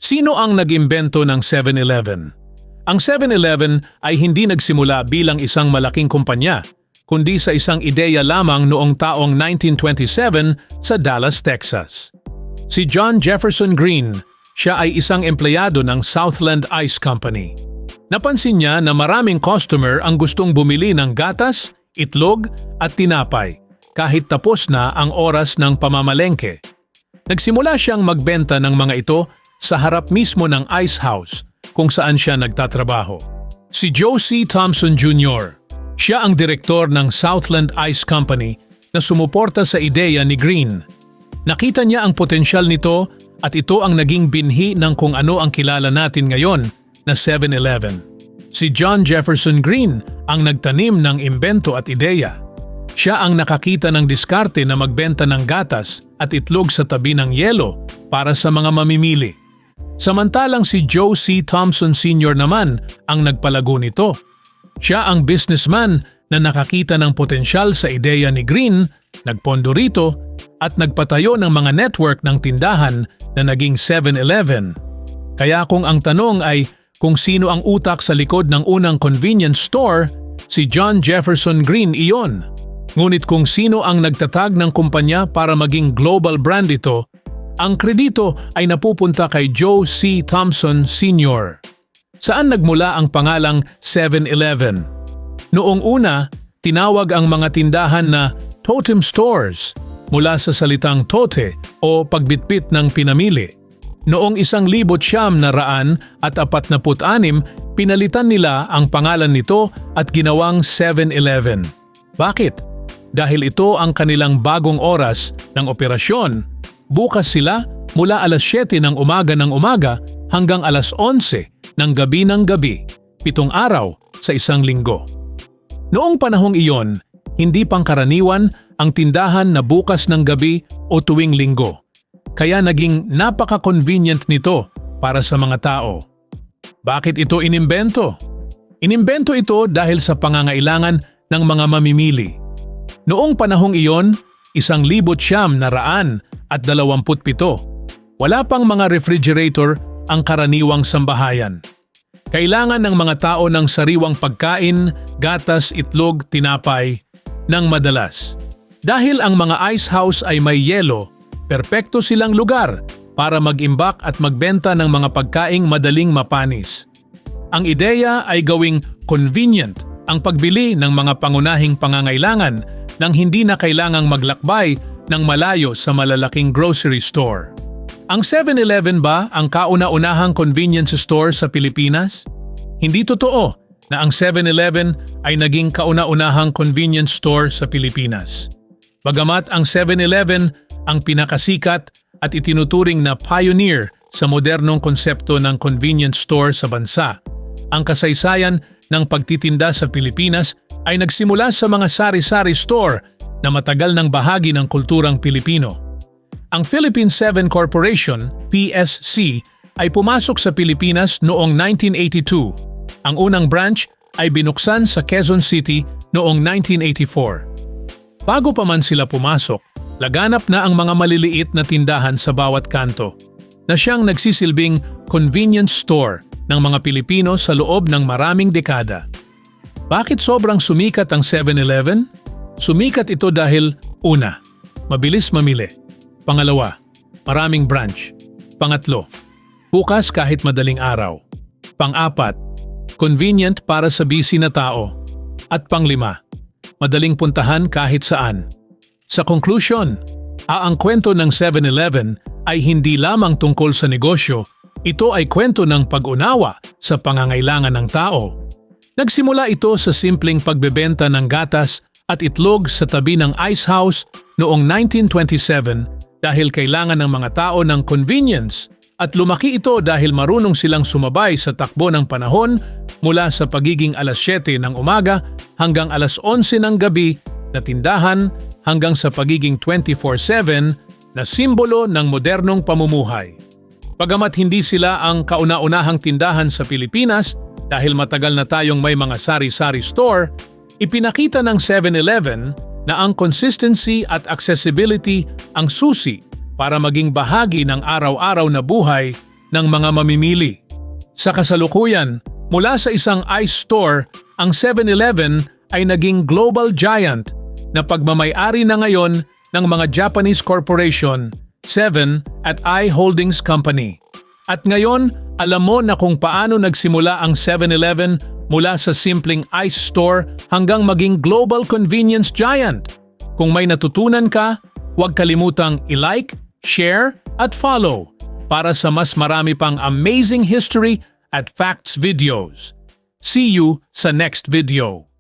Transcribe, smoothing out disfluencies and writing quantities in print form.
Sino ang nag-imbento ng 7-Eleven? Ang 7-Eleven ay hindi nagsimula bilang isang malaking kumpanya, kundi sa isang ideya lamang noong taong 1927 sa Dallas, Texas. Si John Jefferson Green, siya ay isang empleyado ng Southland Ice Company. Napansin niya na maraming customer ang gustong bumili ng gatas, itlog at tinapay, kahit tapos na ang oras ng pamamalengke. Nagsimula siyang magbenta ng mga ito sa harap mismo ng ice house kung saan siya nagtatrabaho. Si Joe C. Thompson Jr., siya ang direktor ng Southland Ice Company na sumuporta sa ideya ni Green. Nakita niya ang potensyal nito at ito ang naging binhi ng kung ano ang kilala natin ngayon na 7-Eleven. Si John Jefferson Green ang nagtanim ng imbento at ideya. Siya ang nakakita ng diskarte na magbenta ng gatas at itlog sa tabi ng yelo para sa mga mamimili. Samantalang si Joe C. Thompson Sr. naman ang nagpalago nito. Siya ang businessman na nakakita ng potensyal sa ideya ni Green, nagpondo rito at nagpatayo ng mga network ng tindahan na naging 7-Eleven. Kaya kung ang tanong ay kung sino ang utak sa likod ng unang convenience store, si John Jefferson Green iyon. Ngunit kung sino ang nagtatag ng kumpanya para maging global brand ito, ang kredito ay napupunta kay Joe C. Thompson Sr. Saan nagmula ang pangalang 7-Eleven? Noong una, tinawag ang mga tindahan na totem stores mula sa salitang tote o pagbitbit ng pinamili. Noong 1946, pinalitan nila ang pangalan nito at ginawang 7-Eleven. Bakit? Dahil ito ang kanilang bagong oras ng operasyon. Bukas sila mula alas 7 ng umaga hanggang alas 11 ng gabi, 7 araw sa isang linggo. Noong panahong iyon, hindi pangkaraniwan ang tindahan na bukas ng gabi o tuwing linggo. Kaya naging napaka-convenient nito para sa mga tao. Bakit ito inimbento? Inimbento ito dahil sa pangangailangan ng mga mamimili. Noong panahong iyon, 1927 wala pang mga refrigerator ang karaniwang sambahayan. Kailangan ng mga tao ng sariwang pagkain, gatas, itlog, tinapay, ng madalas. Dahil ang mga ice house ay may yelo, perpekto silang lugar para mag-imbak at magbenta ng mga pagkaing madaling mapanis. Ang ideya ay gawing convenient ang pagbili ng mga pangunahing pangangailangan nang hindi na kailangang maglakbay ng malayo sa malalaking grocery store. Ang 7-Eleven ba ang kauna-unahang convenience store sa Pilipinas? Hindi totoo na ang 7-Eleven ay naging kauna-unahang convenience store sa Pilipinas. Bagamat ang 7-Eleven ang pinakasikat at itinuturing na pioneer sa modernong konsepto ng convenience store sa bansa, ang kasaysayan ng pagtitinda sa Pilipinas ay nagsimula sa mga sari-sari store na matagal ng bahagi ng kulturang Pilipino. Ang Philippine 7 Corporation, PSC, ay pumasok sa Pilipinas noong 1982. Ang unang branch ay binuksan sa Quezon City noong 1984. Bago pa man sila pumasok, laganap na ang mga maliliit na tindahan sa bawat kanto, na siyang nagsisilbing convenience store ng mga Pilipino sa loob ng maraming dekada. Bakit sobrang sumikat ang 7-Eleven? Sumikat ito dahil, una, mabilis mamili. Pangalawa, maraming branch. Pangatlo, bukas kahit madaling araw. Pang-apat, convenient para sa busy na tao. At panglima, madaling puntahan kahit saan. Sa conclusion, ang kwento ng 7-Eleven ay hindi lamang tungkol sa negosyo, ito ay kwento ng pag-unawa sa pangangailangan ng tao. Nagsimula ito sa simpleng pagbebenta ng gatas at itlog sa tabi ng ice house noong 1927 dahil kailangan ng mga tao ng convenience at lumaki ito dahil marunong silang sumabay sa takbo ng panahon mula sa pagiging alas 7 ng umaga hanggang alas 11 ng gabi na tindahan hanggang sa pagiging 24/7 na simbolo ng modernong pamumuhay. Bagamat hindi sila ang kauna-unahang tindahan sa Pilipinas dahil matagal na tayong may mga sari-sari store, ipinakita ng 7-Eleven na ang consistency at accessibility ang susi para maging bahagi ng araw-araw na buhay ng mga mamimili. Sa kasalukuyan, mula sa isang ice store, ang 7-Eleven ay naging global giant na pagmamay-ari na ngayon ng mga Japanese corporation, 7 at I Holdings Company. At ngayon, alam mo na kung paano nagsimula ang 7-Eleven mula sa simpleng ice store hanggang maging global convenience giant. Kung may natutunan ka, huwag kalimutang i-like, share at follow para sa mas marami pang amazing history at facts videos. See you sa next video.